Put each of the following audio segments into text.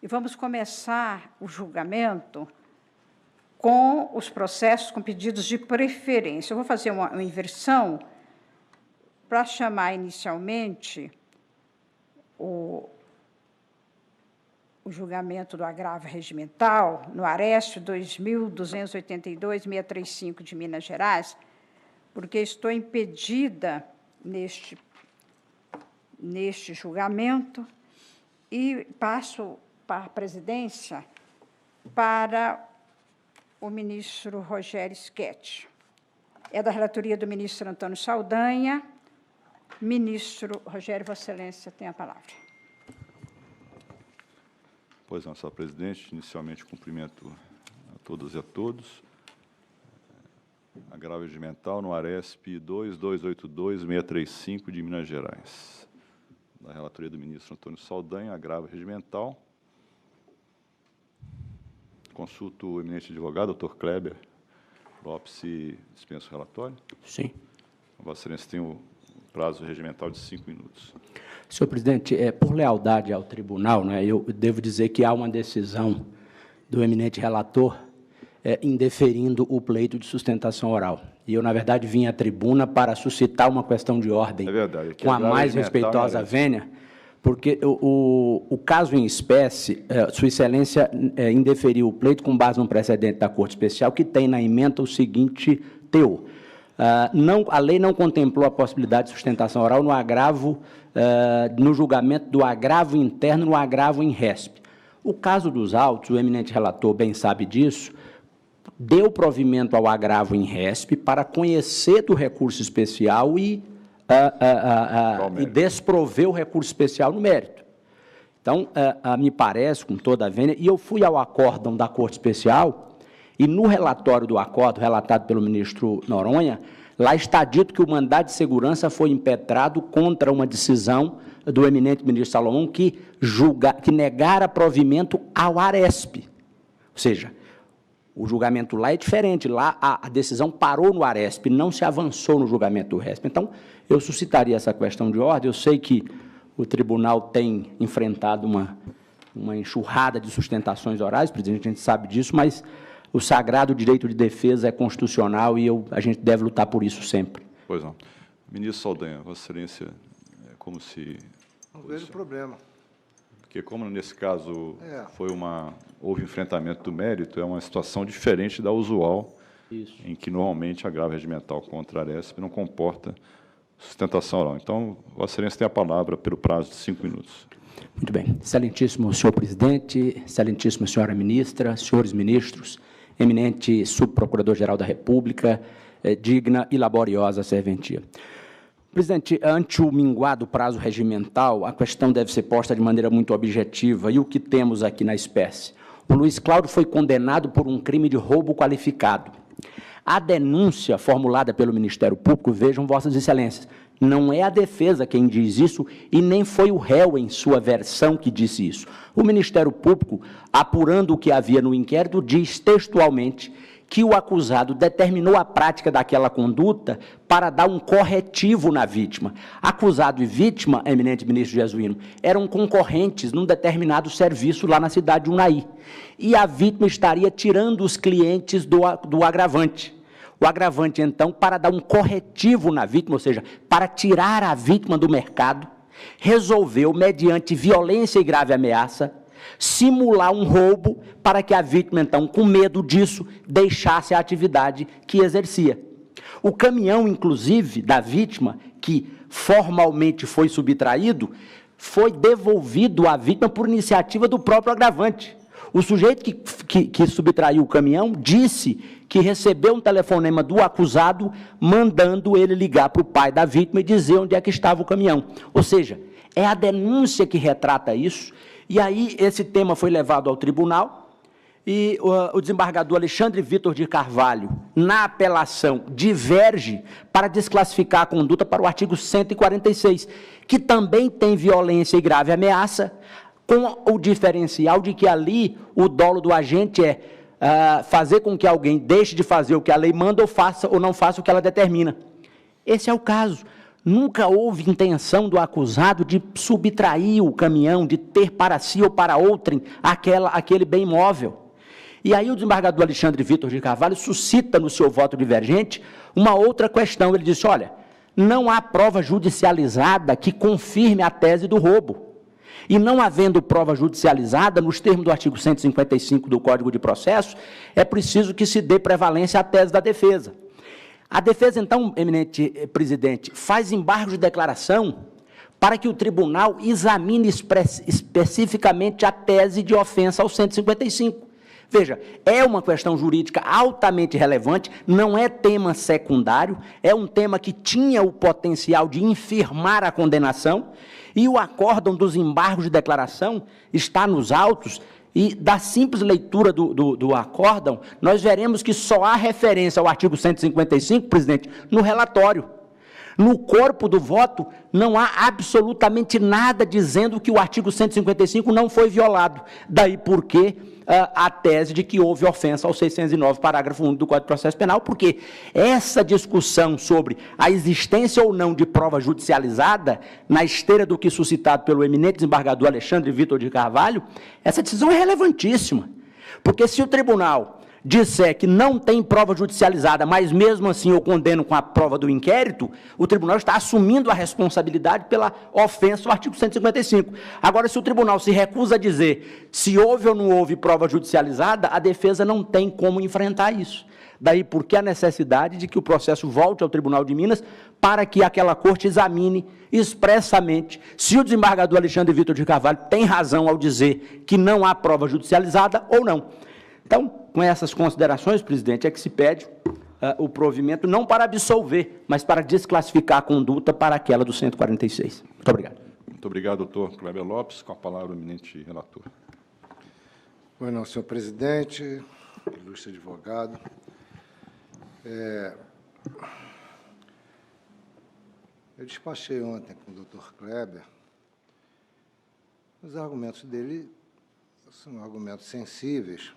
E vamos começar o julgamento com os processos com pedidos de preferência. Eu vou fazer uma inversão para chamar inicialmente o julgamento do agravo regimental no Aresp 2282-635 de Minas Gerais, porque estou impedida neste julgamento e passo para a presidência para o ministro Rogério Schetti. É da relatoria do ministro Antônio Saldanha. Ministro Rogério, Vossa Excelência tem a palavra. Pois não, senhora presidente, inicialmente cumprimento a todas e a todos. Agravo regimental no Aresp 2282-635 de Minas Gerais. Da relatoria do ministro Antônio Saldanha, agravo regimental. Consulto o eminente advogado, doutor Kleber Lopes, se dispensa o relatório. Sim. Vossa Excelência tem o prazo regimental de 5 minutos. Senhor presidente, por lealdade ao tribunal, né, eu devo dizer que há uma decisão do eminente relator indeferindo o pleito de sustentação oral. E eu, na verdade, vim à tribuna para suscitar uma questão de ordem com a mais respeitosa vênia, porque o caso em espécie, Sua Excelência indeferiu o pleito com base no precedente da Corte Especial, que tem na ementa o seguinte teor. A lei não contemplou a possibilidade de sustentação oral no agravo, no julgamento do agravo interno no agravo em resp. O caso dos autos, o eminente relator bem sabe disso, deu provimento ao agravo em resp para conhecer do recurso especial e desprover o recurso especial no mérito. Então, me parece, com toda a vênia, e eu fui ao acórdão da Corte Especial, e no relatório do acórdão, relatado pelo ministro Noronha, lá está dito que o mandado de segurança foi impetrado contra uma decisão do eminente ministro Salomão que negara provimento ao Aresp. Ou seja, o julgamento lá é diferente, lá a decisão parou no Aresp, não se avançou no julgamento do Resp. Então, eu suscitaria essa questão de ordem. Eu sei que o tribunal tem enfrentado uma enxurrada de sustentações orais, presidente, a gente sabe disso, mas o sagrado direito de defesa é constitucional e a gente deve lutar por isso sempre. Pois não. Ministro Saldanha, Vossa Excelência, como se... Não vejo problema. Porque como nesse caso houve enfrentamento do mérito, é uma situação diferente da usual, isso, em que normalmente agravo regimental contra a Aresp não comporta sustentação oral. Então, Vossa Excelência tem a palavra pelo prazo de 5 minutos. Muito bem. Excelentíssimo senhor presidente, excelentíssima senhora ministra, senhores ministros, eminente subprocurador-geral da República, digna e laboriosa serventia. Presidente, ante o minguado prazo regimental, a questão deve ser posta de maneira muito objetiva, e o que temos aqui na espécie? O Luiz Cláudio foi condenado por um crime de roubo qualificado. A denúncia formulada pelo Ministério Público, vejam, Vossas Excelências, não é a defesa quem diz isso e nem foi o réu em sua versão que disse isso. O Ministério Público, apurando o que havia no inquérito, diz textualmente que o acusado determinou a prática daquela conduta para dar um corretivo na vítima. Acusado e vítima, eminente ministro Jesuíno, eram concorrentes num determinado serviço lá na cidade de Unai. E a vítima estaria tirando os clientes do agravante. O agravante, então, para dar um corretivo na vítima, ou seja, para tirar a vítima do mercado, resolveu, mediante violência e grave ameaça, simular um roubo para que a vítima, então, com medo disso, deixasse a atividade que exercia. O caminhão, inclusive, da vítima, que formalmente foi subtraído, foi devolvido à vítima por iniciativa do próprio agravante. O sujeito que subtraiu o caminhão disse que recebeu um telefonema do acusado mandando ele ligar para o pai da vítima e dizer onde é que estava o caminhão. Ou seja, é a denúncia que retrata isso. E aí esse tema foi levado ao tribunal e o desembargador Alexandre Vitor de Carvalho, na apelação, diverge para desclassificar a conduta para o artigo 146, que também tem violência e grave ameaça, com o diferencial de que ali o dolo do agente é fazer com que alguém deixe de fazer o que a lei manda ou faça ou não faça o que ela determina. Esse é o caso. Nunca houve intenção do acusado de subtrair o caminhão, de ter para si ou para outrem aquele bem móvel. E aí o desembargador Alexandre Vitor de Carvalho suscita no seu voto divergente uma outra questão. Ele disse, olha, não há prova judicializada que confirme a tese do roubo. E não havendo prova judicializada, nos termos do artigo 155 do Código de Processo, é preciso que se dê prevalência à tese da defesa. A defesa, então, eminente presidente, faz embargo de declaração para que o tribunal examine especificamente a tese de ofensa ao 155. Veja, é uma questão jurídica altamente relevante, não é tema secundário, é um tema que tinha o potencial de infirmar a condenação, e o acórdão dos embargos de declaração está nos autos, e da simples leitura do acórdão, nós veremos que só há referência ao artigo 155, presidente, no relatório. No corpo do voto, não há absolutamente nada dizendo que o artigo 155 não foi violado. Daí porque a tese de que houve ofensa ao 609, parágrafo 1 do Código de Processo Penal, porque essa discussão sobre a existência ou não de prova judicializada, na esteira do que suscitado pelo eminente desembargador Alexandre Vitor de Carvalho, essa decisão é relevantíssima. Porque se o tribunal disser que não tem prova judicializada, mas mesmo assim eu condeno com a prova do inquérito, o tribunal está assumindo a responsabilidade pela ofensa ao artigo 155. Agora, se o tribunal se recusa a dizer se houve ou não houve prova judicializada, a defesa não tem como enfrentar isso. Daí porque a necessidade de que o processo volte ao Tribunal de Minas para que aquela corte examine expressamente se o desembargador Alexandre Vitor de Carvalho tem razão ao dizer que não há prova judicializada ou não. Então, com essas considerações, presidente, é que se pede o provimento não para absolver, mas para desclassificar a conduta para aquela do 146. Muito obrigado. Muito obrigado, doutor Kleber Lopes. Com a palavra, o eminente relator. Pois não, senhor presidente, ilustre advogado. Eu despachei ontem com o doutor Kleber. Os argumentos dele são argumentos sensíveis,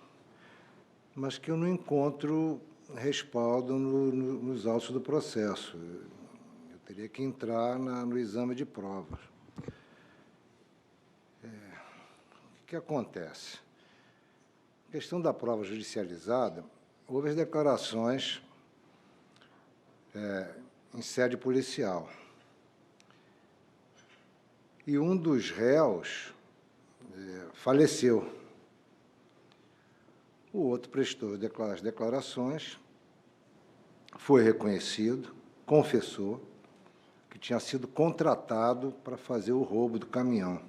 mas que eu não encontro respaldo nos autos do processo. Eu teria que entrar no exame de provas. O que acontece? A questão da prova judicializada, houve as declarações em sede policial. E um dos réus faleceu. O outro prestou as declarações, foi reconhecido, confessou que tinha sido contratado para fazer o roubo do caminhão.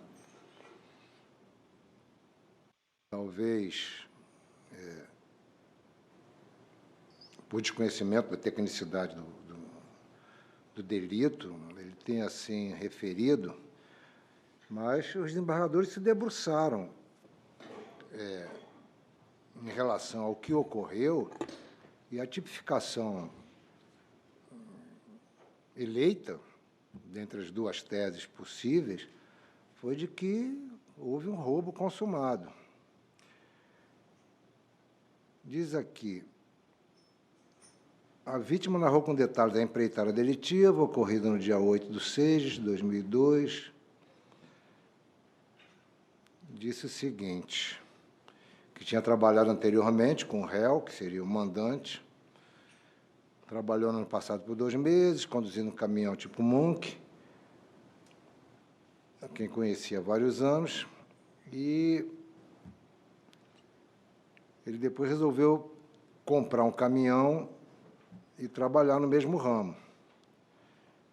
Talvez, por desconhecimento da tecnicidade do delito, ele tenha assim referido, mas os desembargadores se debruçaram em relação ao que ocorreu, e a tipificação eleita, dentre as duas teses possíveis, foi de que houve um roubo consumado. Diz aqui, a vítima narrou com detalhes da empreitada delitiva, ocorrida no dia 8/6/2002. Disse o seguinte, que tinha trabalhado anteriormente com o réu, que seria o mandante, trabalhou no ano passado por 2 meses, conduzindo um caminhão tipo Monk, quem conhecia há vários anos, e ele depois resolveu comprar um caminhão e trabalhar no mesmo ramo,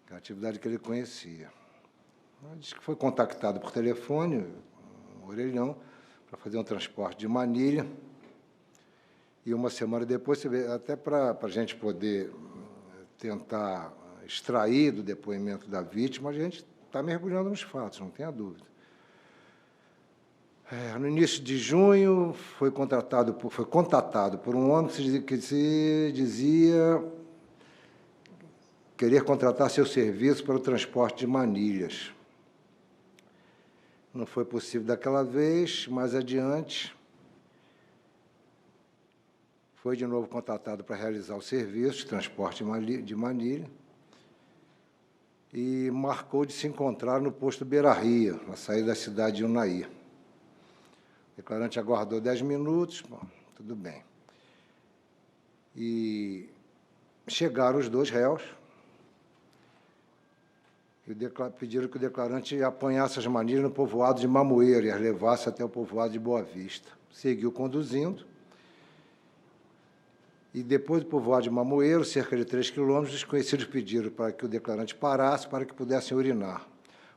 que é a atividade que ele conhecia. Ele disse que foi contactado por telefone, um orelhão, para fazer um transporte de Manilha, e uma semana depois, até para a gente poder tentar extrair do depoimento da vítima, a gente está mergulhando nos fatos, não tenha dúvida. No início de junho, foi contatado por um homem que se dizia querer contratar seu serviço para o transporte de manilhas. Não foi possível daquela vez, mais adiante, foi de novo contatado para realizar o serviço de transporte de manilha. e marcou de se encontrar no posto Beira-Rio, na saída da cidade de Unai. O declarante aguardou 10 minutos, bom, tudo bem. E chegaram os dois réus, e pediram que o declarante apanhasse as manilhas no povoado de Mamoeiro e as levasse até o povoado de Boa Vista. Seguiu conduzindo, e depois do povoado de Mamoeiro, cerca de 3 quilômetros, os desconhecidos pediram para que o declarante parasse para que pudessem urinar.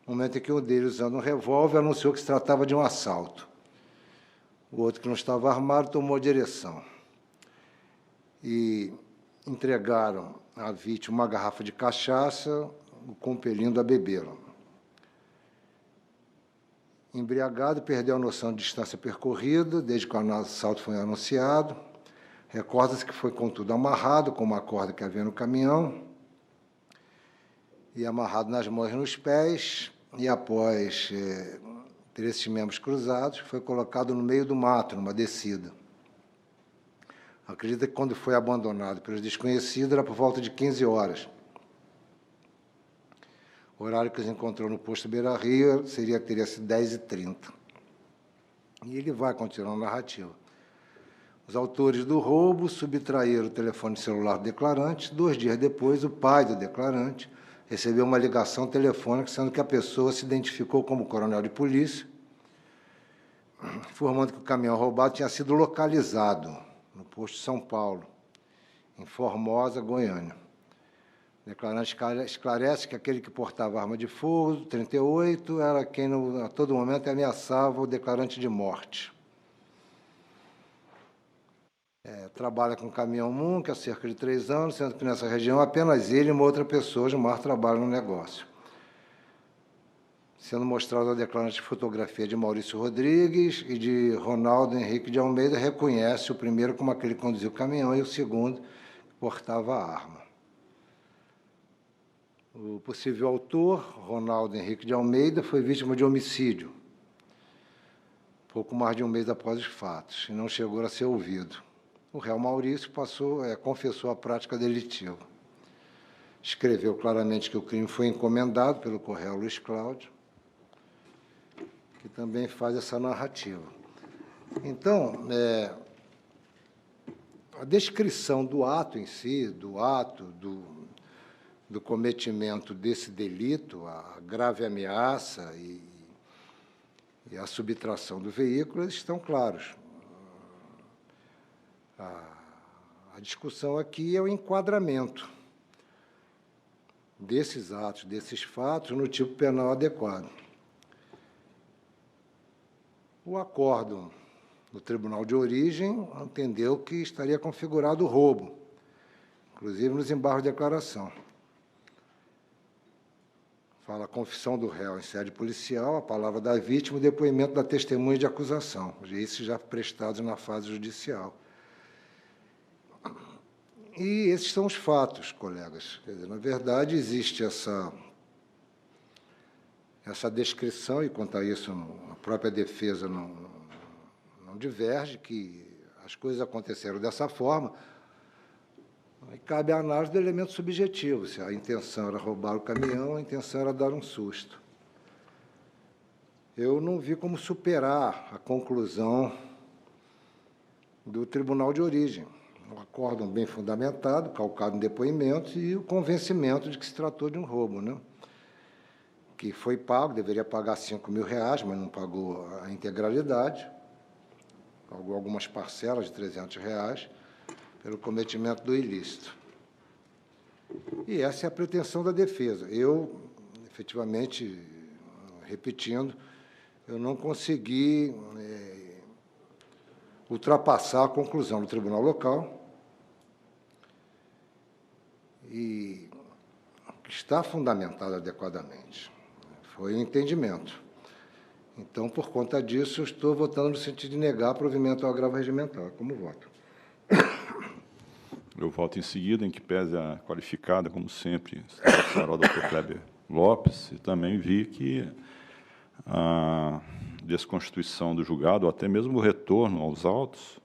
No momento em que um deles, usando um revólver, anunciou que se tratava de um assalto. O outro, que não estava armado, tomou a direção. E entregaram à vítima uma garrafa de cachaça, o compelindo a bebê-la. Embriagado, perdeu a noção de distância percorrida, desde que o assalto foi anunciado. Recorda-se que foi, contudo, amarrado com uma corda que havia no caminhão e amarrado nas mãos e nos pés, e após ter esses membros cruzados, foi colocado no meio do mato, numa descida. Acredita que, quando foi abandonado pelos desconhecidos, era por volta de 15 horas. O horário que os encontrou no posto Beira-Rio teria sido 10h30. E ele vai continuar a narrativa. Os autores do roubo subtraíram o telefone celular do declarante. 2 dias depois, o pai do declarante recebeu uma ligação telefônica, sendo que a pessoa se identificou como coronel de polícia, informando que o caminhão roubado tinha sido localizado no posto São Paulo, em Formosa, Goiânia. O declarante esclarece que aquele que portava arma de fogo, 38, era quem, a todo momento, ameaçava o declarante de morte. Trabalha com caminhão Munch há cerca de 3 anos, sendo que nessa região apenas ele e uma outra pessoa, Gilmar, trabalham no negócio. Sendo mostrada a declarante fotografia de Maurício Rodrigues e de Ronaldo Henrique de Almeida, reconhece o primeiro como aquele que conduziu o caminhão e o segundo que portava a arma. O possível autor, Ronaldo Henrique de Almeida, foi vítima de homicídio, pouco mais de um mês após os fatos, e não chegou a ser ouvido. O réu Maurício confessou a prática delitiva. Escreveu claramente que o crime foi encomendado pelo coronel Luiz Cláudio, que também faz essa narrativa. Então, a descrição do ato em si, do cometimento desse delito, a grave ameaça e a subtração do veículo, eles estão claros. A discussão aqui é o enquadramento desses atos, desses fatos, no tipo penal adequado. O acórdão do Tribunal de Origem entendeu que estaria configurado o roubo, inclusive nos embargos de declaração. Fala a confissão do réu em sede policial, a palavra da vítima e o depoimento da testemunha de acusação, esses já prestados na fase judicial. E esses são os fatos, colegas. Quer dizer, na verdade, existe essa descrição, e quanto a isso a própria defesa não diverge, que as coisas aconteceram dessa forma, e cabe a análise do elemento subjetivo, se a intenção era roubar o caminhão, a intenção era dar um susto. Eu não vi como superar a conclusão do Tribunal de Origem. Um acórdão bem fundamentado, calcado em depoimentos, e o convencimento de que se tratou de um roubo, né? Que foi pago, deveria pagar R$5.000, mas não pagou a integralidade, pagou algumas parcelas de R$300 pelo cometimento do ilícito. E essa é a pretensão da defesa. Eu, efetivamente, repetindo, eu não consegui ultrapassar a conclusão do tribunal local e está fundamentada adequadamente. Foi um entendimento. Então, por conta disso, eu estou votando no sentido de negar provimento ao agravo regimental. Como voto? Eu voto em seguida, em que pese a qualificada, como sempre, a senhora doutor Kleber Lopes, e também vi que a desconstituição do julgado, ou até mesmo o retorno aos autos,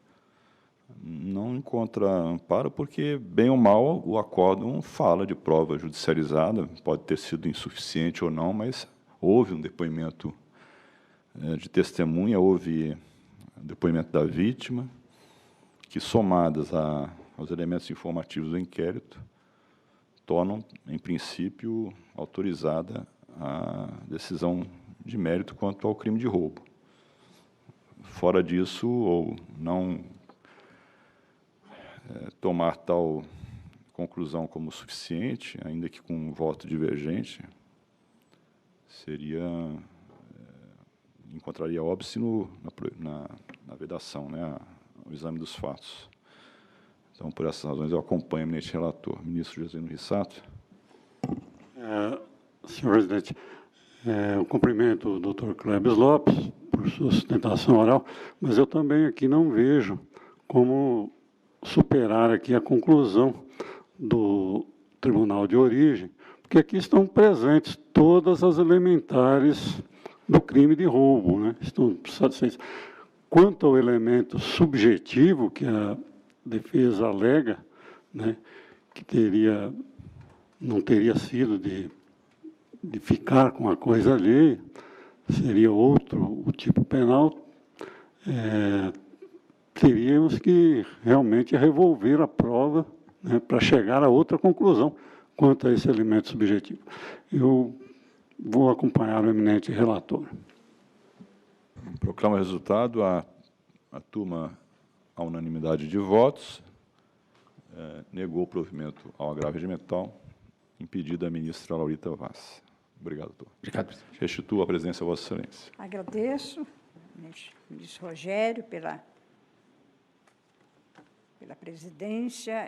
Não encontra amparo porque, bem ou mal, o acórdão fala de prova judicializada, pode ter sido insuficiente ou não, mas houve um depoimento de testemunha, houve depoimento da vítima, que, somadas aos elementos informativos do inquérito, tornam, em princípio, autorizada a decisão de mérito quanto ao crime de roubo. Fora disso, ou não tomar tal conclusão como suficiente, ainda que com um voto divergente, encontraria óbice na vedação, né, ao exame dos fatos. Então, por essas razões, eu acompanho o eminente relator. Ministro Jesuíno Rissato. Senhor presidente, eu cumprimento o doutor Cleves Lopes por sua sustentação oral, mas eu também aqui não vejo como superar aqui a conclusão do Tribunal de Origem, porque aqui estão presentes todas as elementares do crime de roubo, né? Estão satisfeitas. Quanto ao elemento subjetivo que a defesa alega, né, que não teria sido de ficar com a coisa alheia, seria outro o tipo penal, teríamos que realmente revolver a prova, né, para chegar a outra conclusão quanto a esse elemento subjetivo. Eu vou acompanhar o eminente relator. Proclamo o resultado. A turma, à unanimidade de votos, negou o provimento ao agravo regimental, impedido a ministra Laurita Vaz. Obrigado, doutor. Obrigado, presidente. Restituo a presidência a Vossa Excelência. Agradeço, ministro Rogério, pela presidência.